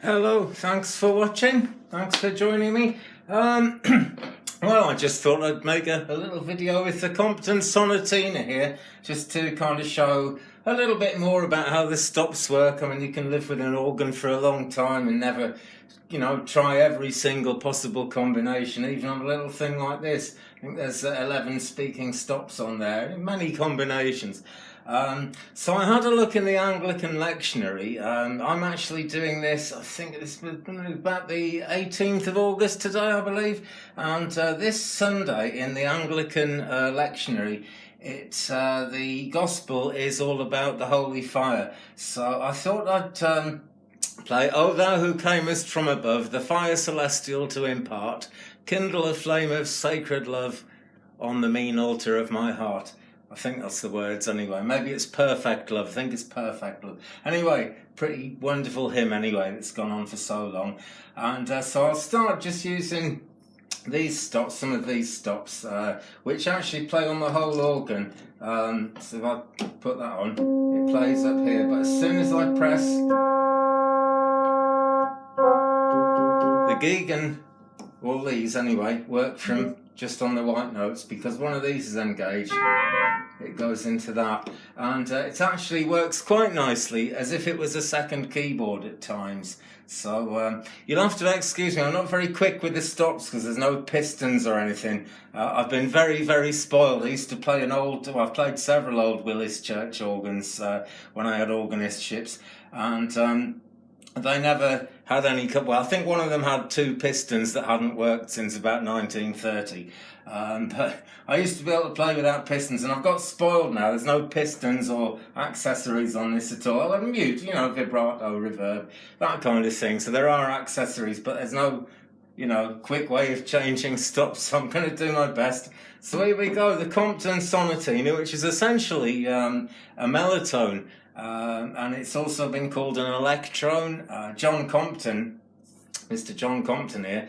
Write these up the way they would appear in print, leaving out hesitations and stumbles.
Hello, thanks for watching, thanks for joining me. Well, I just thought I'd make a little video with the Compton Sonatina here, just to kind of show a little bit more about how the stops work. I mean, you can live with an organ for a long time and never, try every single possible combination, even on a little thing like this. I think there's 11 speaking stops on there, many combinations. So I had a look in the Anglican lectionary. I'm actually doing this, I think it's about the 18th of August today, I believe. And this Sunday in the Anglican lectionary, the gospel is all about the holy fire. So I thought I'd play "O thou who camest from above, the fire celestial to impart, kindle a flame of sacred love on the mean altar of my heart." I think that's the words anyway. Maybe it's perfect love. I think it's perfect love. Anyway, pretty wonderful hymn anyway that's gone on for so long. And so I'll start just using these stops, some of these stops, which actually play on the whole organ. So if I put that on, it plays up here. But as soon as I press the gig and all these anyway, work from just on the white notes, because one of these is engaged. It goes into that, and it actually works quite nicely as if it was a second keyboard at times. So you'll have to excuse me, I'm not very quick with the stops because there's no pistons or anything. I've been very, very spoiled. I used to play I've played several old Willis Church organs when I had organistships, and they never had any. Well, I think one of them had two pistons that hadn't worked since about 1930. But I used to be able to play without pistons, and I've got spoiled now. There's no pistons or accessories on this at all. I'm mute, vibrato, reverb, that kind of thing. So there are accessories, but there's no, quick way of changing stops. So I'm going to do my best. So here we go, the Compton Sonatina, which is essentially a Melotone. And it's also been called an Electrone. John Compton, Mr. John Compton here,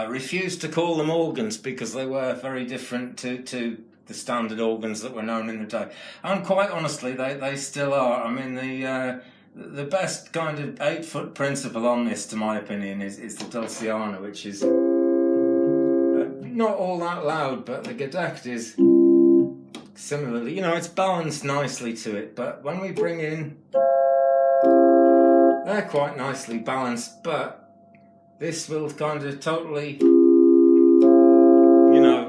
refused to call them organs because they were very different to the standard organs that were known in the day. And quite honestly, they still are. I mean, the best kind of 8-foot principle on this, to my opinion, is the Dulciana, which is not all that loud, but the Gedect is similarly, it's balanced nicely to it, but when we bring in, they're quite nicely balanced, but this will kind of totally,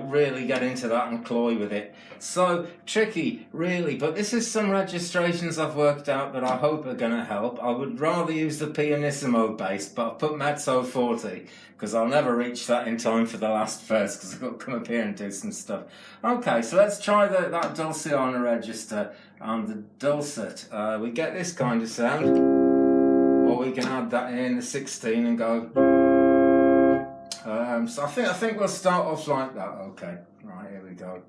really get into that and cloy with it. So tricky, really, but this is some registrations I've worked out that I hope are going to help. I would rather use the pianissimo bass, but I've put mezzo forte because I'll never reach that in time for the last verse because I've got to come up here and do some stuff. Okay, so let's try that Dulciana register and the dulcet. We get this kind of sound, or we can add that in the 16 and go. So I think we'll start off like that. Okay, right, here we go.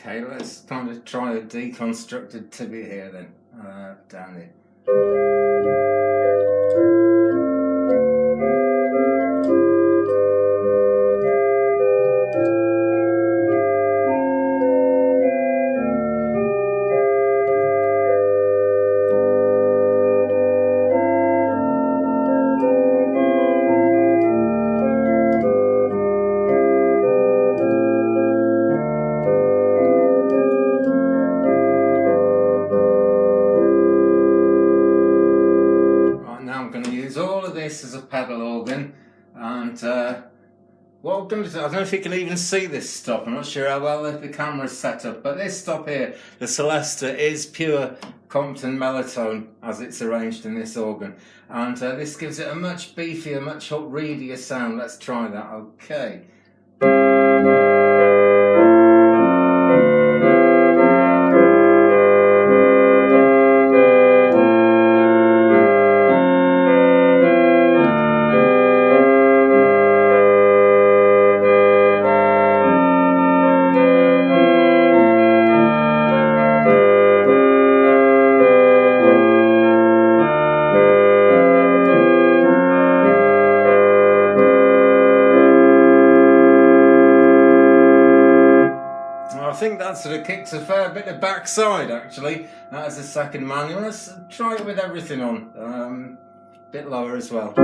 Okay, let's kind of try a deconstructed tibia here then, down here. This as a pedal organ, and what I'm going to do, I don't know if you can even see this stop, I'm not sure how well the camera's set up, but this stop here, the Celesta, is pure Compton Melotone as it's arranged in this organ, and this gives it a much beefier, much readier sound. Let's try that. Okay. I think that sort of kicks a fair bit of backside, actually. That is the second manual. Let's try it with everything on. A bit lower as well.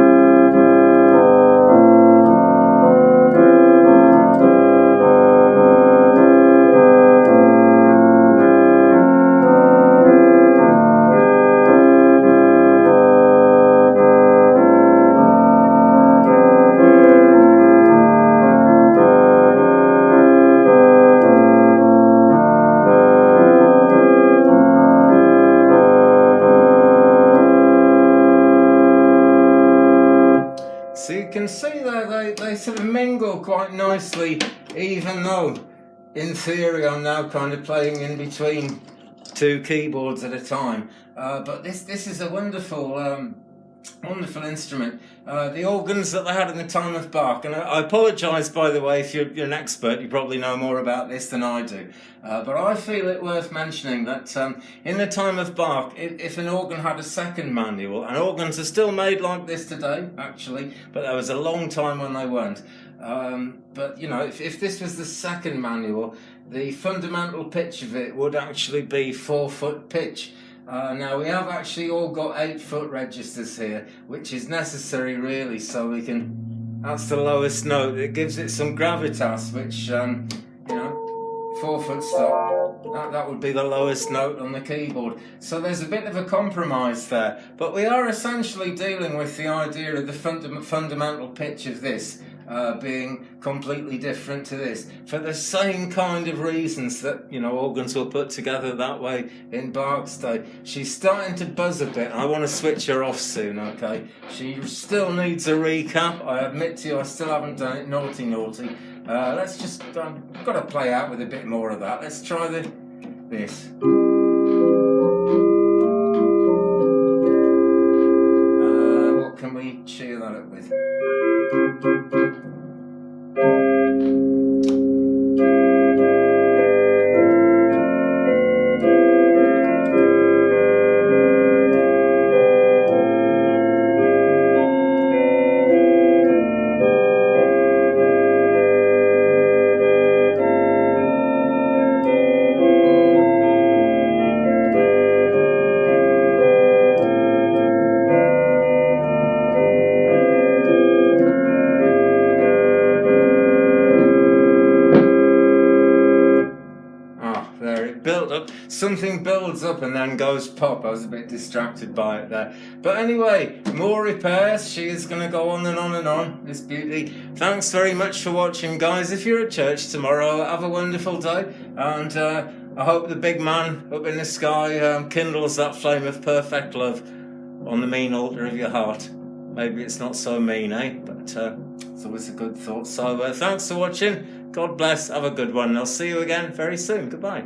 So you can see there they sort of mingle quite nicely, even though in theory I'm now kind of playing in between two keyboards at a time. But this is a wonderful wonderful instrument. The organs that they had in the time of Bach, and I apologise by the way if you're an expert, you probably know more about this than I do, but I feel it worth mentioning that in the time of Bach, if an organ had a second manual, and organs are still made like this today actually, but there was a long time when they weren't, but you know, if this was the second manual, the fundamental pitch of it would actually be 4-foot pitch. Now we have actually all got 8-foot registers here, which is necessary really, so we can, that's the lowest note. It gives it some gravitas, which, you know, 4-foot stop, that would be the lowest note on the keyboard. So there's a bit of a compromise there, but we are essentially dealing with the idea of the fundamental pitch of this being completely different to this, for the same kind of reasons that, you know, organs were put together that way in Bach's day. She's starting to buzz a bit. I want to switch her off soon, okay? She still needs a recap. I admit to you, I still haven't done it. Naughty, naughty. Let's just, I've got to play out with a bit more of that. Let's try this. What can we cheer that up with? Built up, something builds up and then goes pop. I was a bit distracted by it there, but anyway, more repairs. She is going to go on and on and on, this beauty. Thanks very much for watching, guys. If you're at church tomorrow, have a wonderful day, and I hope the big man up in the sky kindles that flame of perfect love on the mean altar of your heart. Maybe it's not so mean, but it's always a good thought. So thanks for watching. God bless. Have a good one. I'll see you again very soon. Goodbye.